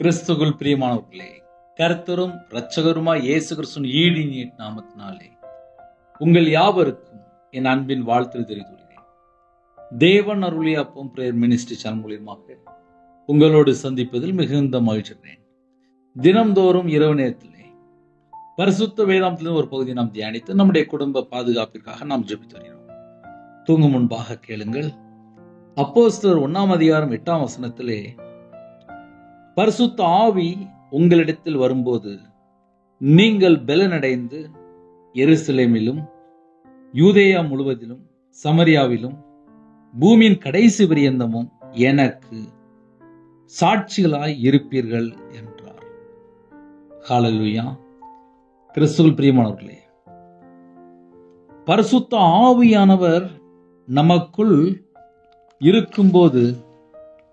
கிறிஸ்துவுக்குள் பிரியமானவர்களே, கர்த்தரும் இரட்சகருமாய் இயேசு கிறிஸ்துவின் ஈடினிய நாமத்தினாலே உங்கள் யாவருக்கும் என் அன்பின் வாழ்த்து தெரிவித்துள்ளேன். தேவன் அருளிய அப்பம் பிரேயர் மினிஸ்ட்ரி சேனல் மூலியமாக உங்களோடு சந்திப்பதில் மிகுந்த மகிழ்ச்சிகிறேன். தினம்தோறும் இரவு நேரத்திலே பரிசுத்த வேதாந்தத்திலிருந்து ஒரு பகுதியை நாம் தியானித்து நம்முடைய குடும்ப பாதுகாப்பிற்காக நாம் ஜெபித்து வருகிறோம். தூங்கும் முன்பாக கேளுங்கள். அப்போஸ்தலர் 1:8 பரிசுத்த ஆவி உங்களிடத்தில் வரும்போது நீங்கள் பெலனடைந்து எருசலேமிலும் யூதேயா முழுவதிலும் சமரியாவிலும் பூமியின் கடைசி பரியந்தமும் எனக்கு சாட்சிகளாய் இருப்பீர்கள் என்றார். ஹல்லேலூயா. கிறிஸ்துவுக்குள் பிரியமானவர்களே, பரிசுத்த ஆவியானவர் நமக்குள் இருக்கும்போது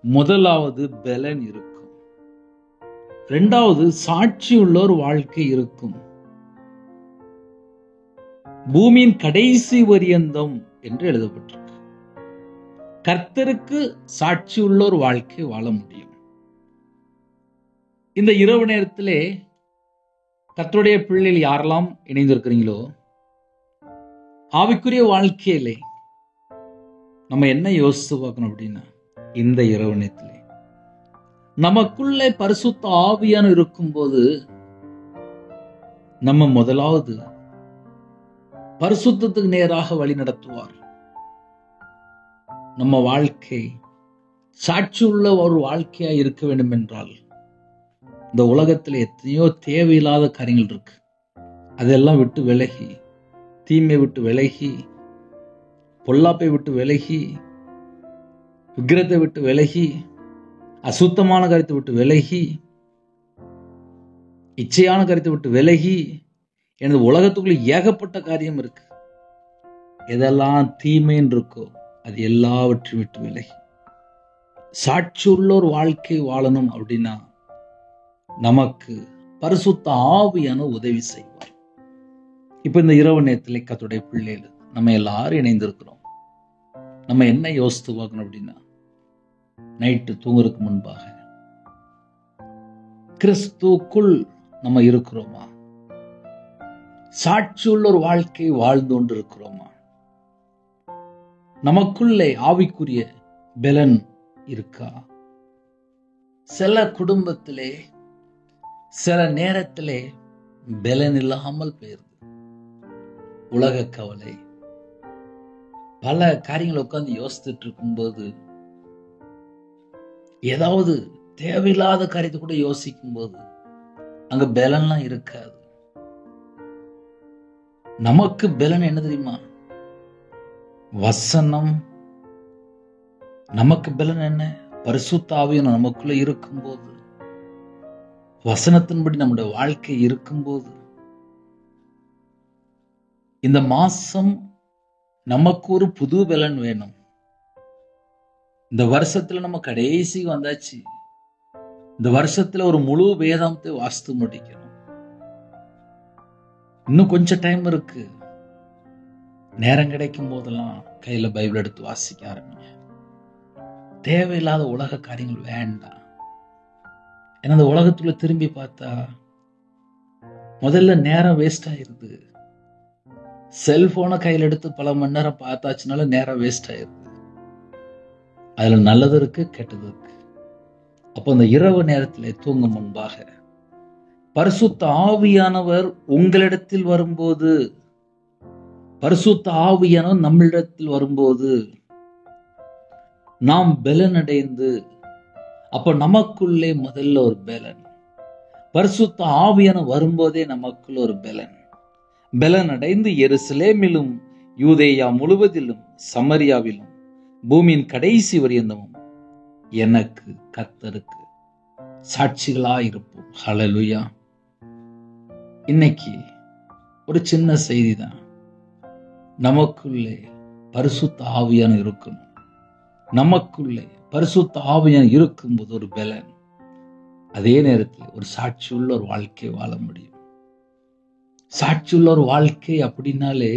முதலாவது பெலன் இருக்கும், இரண்டாவது சாட்சியுள்ள ஒரு வாழ்க்கை இருக்கும். பூமியின் கடைசி பரியந்தம் என்று எழுதப்பட்டிருக்கு. கர்த்தருக்கு சாட்சியுள்ள ஒரு வாழ்க்கை வாழ முடியும். இந்த இரவு நேரத்திலே கர்த்தருடைய பிள்ளைகள் யாரெல்லாம் இணைந்திருக்கிறீங்களோ, ஆவிக்குரிய வாழ்க்கையிலே நம்ம என்ன யோசித்து பார்க்கணும் அப்படின்னா, இந்த இரவு நேரத்திலே நமக்குள்ளே பரிசுத்த ஆவியான இருக்கும்போது நம்ம முதலாவது பரிசுத்தத்துக்கு நேராக வழி நடத்துவார். நம்ம வாழ்க்கை சாட்சியுள்ள ஒரு வாழ்க்கையா இருக்க வேண்டும் என்றால், இந்த உலகத்தில் எத்தனையோ தேவையில்லாத காரியங்கள் இருக்கு. அதெல்லாம் விட்டு விலகி, தீமை விட்டு விலகி, பொல்லாப்பை விட்டு விலகி, விக்கிரத்தை விட்டு விலகி, அசுத்தமான கருத்தை விட்டு விலகி, இச்சையான கருத்தை விட்டு விலகி, எனது உலகத்துக்குள்ள ஏகப்பட்ட காரியம் இருக்கு. எதெல்லாம் தீமைன்னு இருக்கோ அது எல்லாவற்றையும் விட்டு விலகி சாட்சியுள்ள ஒரு வாழ்க்கை வாழணும் அப்படின்னா நமக்கு பரிசுத்த ஆவியான உதவி செய்வார். இப்ப இந்த இரவு நேரத்திலே கர்த்தருடைய பிள்ளைகள் நம்ம எல்லாரும் இணைந்திருக்கிறோம். நம்ம என்ன யோசித்து பார்க்கணும் அப்படின்னா, நைட்டு தூங்குறதுக்கு முன்பாக கிறிஸ்துவுக்குள் நம்ம இருக்கிறோமா? சாட்சியுள்ள ஒரு வாழ்க்கை வாழ்ந்து கொண்டு இருக்கிறோமா? நமக்குள்ளே ஆவிக்குரிய பெலன் இருக்கா? சில குடும்பத்திலே சில நேரத்திலே பெலன் இல்லாமல் போயிருது. உலக கவலை, பல காரியங்களை உட்கார்ந்து யோசித்துட்டு இருக்கும்போது, ஏதாவது தேவையில்லாத காரியத்தை கூட யோசிக்கும் போது அங்க பெலன்லாம் இருக்காது. நமக்கு பெலன் என்ன தெரியுமா? வசனம். நமக்கு பெலன் என்ன? பரிசுத்த ஆவியான நமக்குள்ள இருக்கும்போது, வசனத்தின்படி நம்முடைய வாழ்க்கை இருக்கும்போது, இந்த மாசம் நமக்கு ஒரு புது பெலன் வேணும். இந்த வருஷத்துல நம்ம கடைசி வந்தாச்சு. இந்த வருஷத்துல ஒரு முழு வேதாந்தத்தை வாசித்து முடிக்கணும். இன்னும் கொஞ்சம் டைம் இருக்கு. நேரம் கிடைக்கும் போதெல்லாம் கையில பைபிள் எடுத்து வாசிக்க ஆரம்பிங்க. தேவையில்லாத உலக காரியங்கள் வேண்டாம். ஏன்னா இந்த உலகத்துல திரும்பி பார்த்தா முதல்ல நேரம் வேஸ்ட் ஆயிருது. செல்போனை கையில் எடுத்து பல மணி நேரம் பார்த்தாச்சுனால நேரம் வேஸ்ட் ஆயிருது. அதுல நல்லது இருக்கு, கெட்டது இருக்கு. அப்போ இந்த இரவு நேரத்திலே தூங்கும் முன்பாக பரிசுத்த ஆவியானவர் உங்களிடத்தில் வரும்போது, பரிசுத்த ஆவியானவர் நம்மளிடத்தில் வரும்போது நாம் பெலன் அடைந்து, அப்ப நமக்குள்ளே முதல்ல ஒரு பெலன், பரிசுத்த ஆவியானவர் வரும்போதே நமக்குள்ள ஒரு பெலன் அடைந்து எருசலேமிலும் யூதேயா முழுவதிலும் சமரியாவிலும் பூமியின் கடைசி பரியந்தமும் எனக்கு கர்த்தருக்கு சாட்சிகளாயிருப்போம். ஹல்லேலூயா. இன்னைக்கு ஒரு சின்ன செய்தி தான். நமக்குள்ளே பரிசுத்த ஆவியான இருக்கணும். நமக்குள்ளே பரிசுத்த ஆவியான இருக்கும்போது ஒரு பெலன், அதே நேரத்தில் ஒரு சாட்சியுள்ள ஒரு வாழ்க்கை வாழ முடியும். சாட்சியுள்ள ஒரு வாழ்க்கை அப்படின்னாலே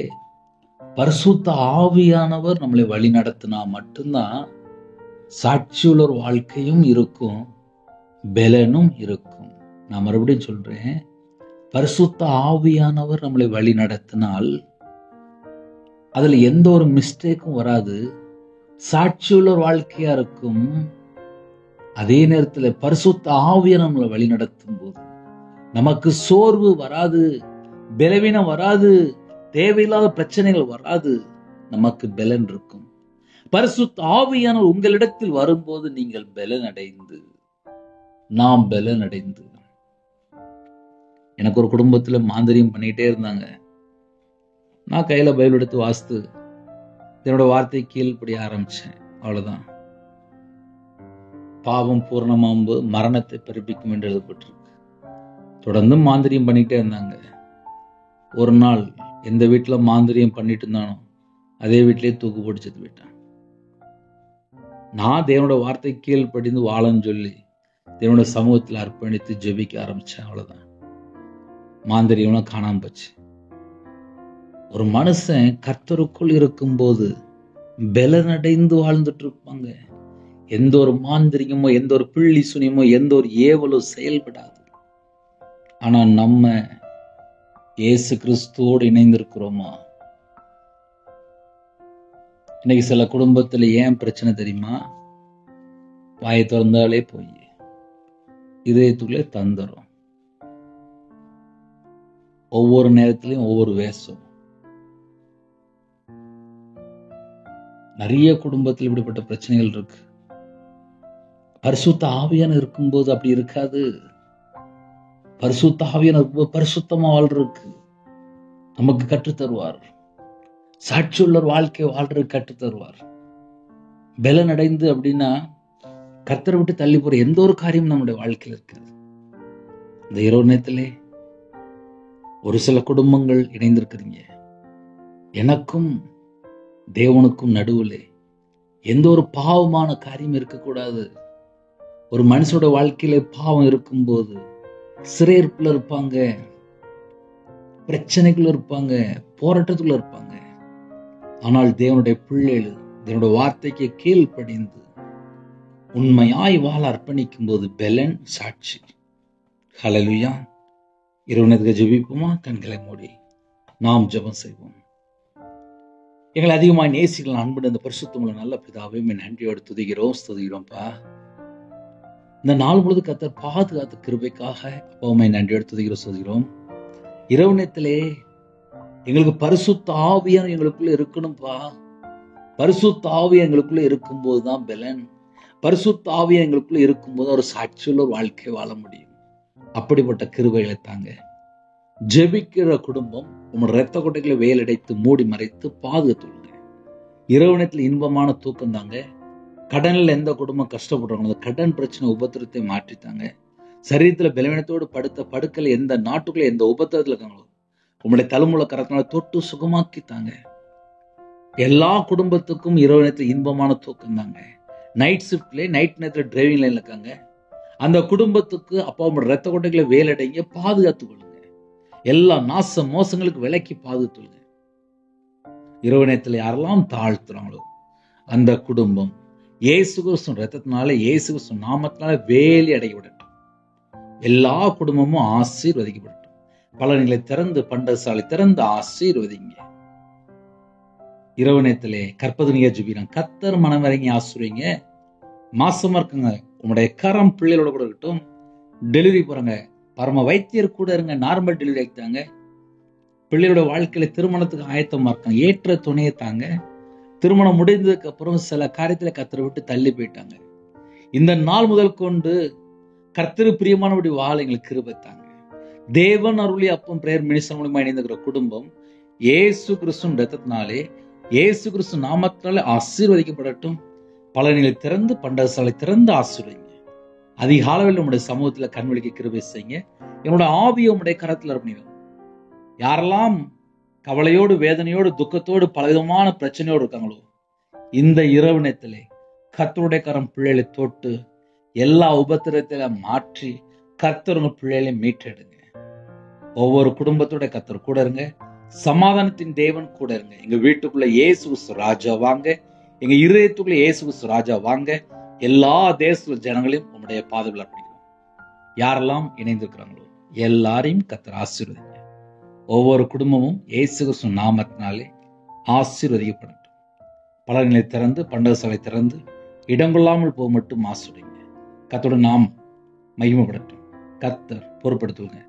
பரிசுத்த ஆவியானவர் நம்மளை வழி நடத்தினா மட்டும்தான் சாட்சியுள்ள ஒரு வாழ்க்கையும் இருக்கும். பலனும் இருக்கும். நான் மறுபடியும் சொல்றேன், பரிசுத்த ஆவியானவர் நம்மளை வழி நடத்தினால் அதுல எந்த ஒரு மிஸ்டேக்கும் வராது, சாட்சியுள்ள வாழ்க்கையா இருக்கும். அதே நேரத்தில் பரிசுத்த ஆவியை நம்மளை வழி நடத்தும் போது நமக்கு சோர்வு வராது, பலவீனம் வராது, தேவையில்லாத பிரச்சனைகள் வராது, நமக்கு பலன் இருக்கும். பரிசுத்த ஆவியானவர் உங்களிடத்தில் வரும்போது நீங்கள் பலன் அடைந்து, நாம் பலன் அடைந்து. எனக்கு ஒரு குடும்பத்துல மாந்திரியம் பண்ணிட்டே இருந்தாங்க. நான் கையில பைபிள் எடுத்து வாசித்து என்னோட வார்த்தை கீழ்ப்படிய ஆரம்பிச்சேன். அவ்வளவுதான். பாவம் பூரணமாம்பு மரணத்தை பிறப்பிக்கும் என்று எழுதப்பட்டிருக்கு. தொடர்ந்து மாந்திரியம் பண்ணிட்டே இருந்தாங்க. ஒரு நாள் எந்த வீட்டுல மாந்திரியம் பண்ணிட்டு இருந்தானோ அதே வீட்டிலேயே தூக்கு போட்டு செத்து போயிட்டான். நான் தேவனோட வார்த்தை கீழ்ப்படிந்து வாழன்னு சொல்லி தேவனோட சமூகத்தில் அர்ப்பணித்து ஜெபிக்க ஆரம்பிச்சேன். அவ்வளவுதான். மாந்திரியம்லாம் காணாம போச்சு. ஒரு மனுஷன் கர்த்தருக்குள் இருக்கும்போது பலனடைந்து வாழ்ந்துட்டு இருப்பாங்க. எந்த ஒரு மாந்திரிகமோ, எந்த ஒரு பிள்ளி சுனியமோ, எந்த ஒரு ஏவலோ செயல்படாது. ஆனா நம்ம இயேசு கிறிஸ்துவோடு இணைந்திருக்கிறோமா? இன்னைக்கு சில குடும்பத்துல ஏன் பிரச்சனை தெரியுமா? வாயை திறந்தாலே போய் இதயத்துக்குள்ளே தந்துரும். ஒவ்வொரு நேரத்திலையும் ஒவ்வொரு வேஷம். நிறைய குடும்பத்தில் இப்படிப்பட்ட பிரச்சனைகள் இருக்கு. பரிசுத்த ஆவியானவர் இருக்கும்போது அப்படி இருக்காது. பரிசுத்த ஆவியானவர் பரிசுத்தமா வாழ்றதுக்கு நமக்கு கற்றுத்தருவார். சாட்சியுள்ள வாழ்க்கை வாழ்றதுக்கு கற்றுத்தருவார். பலன் அடைந்து அப்படின்னா கர்த்தரை விட்டு தள்ளி போற எந்த ஒரு காரியம் நம்முடைய வாழ்க்கையில் இருக்காது. இந்த இரவு நேரத்திலே ஒரு சில குடும்பங்கள் இணைந்திருக்கிறீங்க. எனக்கும் தேவனுக்கும் நடுவில் எந்த ஒரு பாவமான காரியம் இருக்கக்கூடாது. ஒரு மனுஷோட வாழ்க்கையில பாவம் இருக்கும்போது சிறையிருப்புல இருப்பாங்க, பிரச்சனைக்குள்ள இருப்பாங்க, போராட்டத்துக்குள்ள இருப்பாங்க. ஆனால் தேவனுடைய பிள்ளைகள் தேவனுடைய வார்த்தைக்கு கீழ்ப்படிந்து உண்மையாய் வாழ அர்ப்பணிக்கும் போது பலன் சாட்சி. ஹல்லேலூயா. இரவு நேரத்துக்கு ஜெபிப்போமா? கண்களை மூடி நாம் ஜெபம் செய்வோம். எங்களை அதிகமாக நேசிக்கலாம் அன்பு இந்த பரிசுத்தமுள்ள நல்ல பிதாவே, நன்றியோடு துதிக்கிறோம், ஸ்துதிக்கிறோம்ப்பா. இந்த நாள் முழுது கர்த்தர் பாதுகாத்து கிருபைக்காக அப்பாவுமே நன்றியோடு துதிக்கிறோம், ஸ்துதிக்கிறோம். இரவு நேரத்திலே எங்களுக்கு பரிசுத்த ஆவியானவர் எங்களுக்குள்ள இருக்கணும்ப்பா. பரிசுத்த ஆவியானவர் எங்களுக்குள்ள இருக்கும்போது தான் பலன். பரிசுத்த ஆவியானவர் எங்களுக்குள்ள இருக்கும்போது ஒரு சாட்சியுள்ள ஒரு வாழ்க்கை வாழ முடியும். அப்படிப்பட்ட கிருபைகளை தாங்க. ஜெபிக்கிற குடும்பம் உங்களோட இரத்த கொட்டைகளை வேலடைத்து மூடி மறைத்து பாதுகாத்துள்ளுங்க. இரவு நேரத்தில் இன்பமான தூக்கம் தாங்க. கடனில் எந்த குடும்பம் கஷ்டப்படுறாங்களோ அந்த கடன் பிரச்சனை உபத்திரத்தை மாற்றித்தாங்க. சரீரத்தில் பலவீனத்தோடு படுத்த படுக்கல எந்த நாட்டுக்குள்ள எந்த உபத்திரத்தில் இருக்காங்களோ உங்களுடைய தலைமுறை கரத்தினால தொட்டு சுகமாக்கித்தாங்க. எல்லா குடும்பத்துக்கும் இரவு நேரத்தில் இன்பமான தூக்கம் தாங்க. நைட் ஷிப்ட்ல நைட் நேரத்தில் டிரைவிங் லைன்ல இருக்காங்க. அந்த குடும்பத்துக்கு அப்பா உங்களோட இரத்த கொட்டைகளை வேலடைங்க, பாதுகாத்துக்கொள்ளுங்க. எல்லா நாச மோசங்களுக்கு விலக்கி பாதுகாத்துள்ளுங்க. இரவு நேரத்தில் யாரெல்லாம் தாழ்த்துறாங்களோ அந்த குடும்பம் இயேசு கிறிஸ்து ரத்தத்தினால, இயேசு கிறிஸ்து நாமத்தினால வேலி அடையப்படட்டும். எல்லா குடும்பமும் ஆசீர்வதிக்கப்படட்டும். பலன்களை திறந்து பண்டசாலை திறந்து ஆசீர்வதிங்க. இரவு நேரத்திலே கற்பதனியா ஜெபிக்கிறோம். கர்த்தர் மனமிறங்கி ஆசீர்வதிங்க. மாசமா இருக்குங்க, உங்களுடைய கரம் பிள்ளைகளோட கூட இருக்கட்டும். டெலிவரி போறாங்க, பரம வைத்தியர் கூட இருங்க. நார்மல் டெலிவரி ஆகிட்டாங்க. பிள்ளையோட வாழ்க்கையில திருமணத்துக்கு ஆயத்தமா இருக்காங்க. ஏற்ற துணையை தாங்க. திருமணம் முடிந்ததுக்கு அப்புறம் சில காரியத்துல கர்த்தரை விட்டு தள்ளி போயிட்டாங்க. இந்த நாள் முதல் கொண்டு கர்த்தரு பிரியமானபடி வாழ எங்களுக்கு கிருபை தாங்க. தேவன் அருளி அப்பம் பிரேயர் மினிஸ்டர் மூலமா இணைந்திருக்கிற குடும்பம் இயேசு கிறிஸ்துவின் ரத்தத்தினாலே, இயேசு கிறிஸ்து நாமத்தினாலே ஆசீர்வதிக்கப்படட்டும். பலன்களை திறந்து பண்டகசாலை திறந்து ஆசீர்வதிங்க. அதிகாலையில் நம்முடைய சமூகத்துல கண்வழிக்க கிருபை செய்யுங்க. என்னோட ஆவியை உடைய கரத்துல அர்ப்பணிக்கிறோம். யாரெல்லாம் கவலையோடு வேதனையோடு துக்கத்தோடு பலவிதமான பிரச்சனையோடு இருக்காங்களோ இந்த இரவு நேரத்திலே கர்த்தருடைய கரம் பிள்ளைகளை தொட்டு எல்லா உபத்திரத்தில மாற்றி கர்த்தர் உங்க பிள்ளைகளை மீட்டெடுங்க. ஒவ்வொரு குடும்பத்தோட கர்த்தர் கூட இருங்க. சமாதானத்தின் தேவன் கூட இருங்க. எங்க வீட்டுக்குள்ள இயேசு கிறிஸ்து ராஜா வாங்க. எங்க இருதயத்துக்குள்ள இயேசு கிறிஸ்து ராஜா வாங்க. எல்லா தேச ஜனங்களையும் உங்களுடைய பாதையில் அர்ப்பணிக்கிறோம். யாரெல்லாம் இணைந்திருக்கிறாங்களோ எல்லாரையும் கர்த்தர் ஆசீர்வதிங்க. ஒவ்வொரு குடும்பமும் இயேசு கிறிஸ்து நாமத்தினாலே ஆசீர்வதிக்கப்படட்டும். பலர்களை திறந்து பண்டக சாலை திறந்து இடங்கொள்ளாமல் போக மட்டும் ஆசீர்வதிங்க. கர்த்தரோட நாம் மகிமைப்படட்டும். கர்த்தர் பொறுப்படுத்துங்க.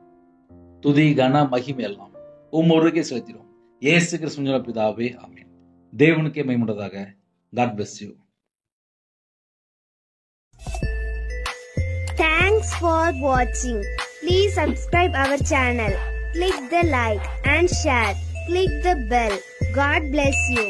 துதி கன மகிமை எல்லாம் ஒருவருக்கே செலுத்திடும். இயேசு கிறிஸ்து பிதாவே ஆமென். தேவனுக்கே மகிமையுண்டதாக. God bless you. Thanks for watching. Please subscribe our channel. Click the like and share. Click the bell. God bless you.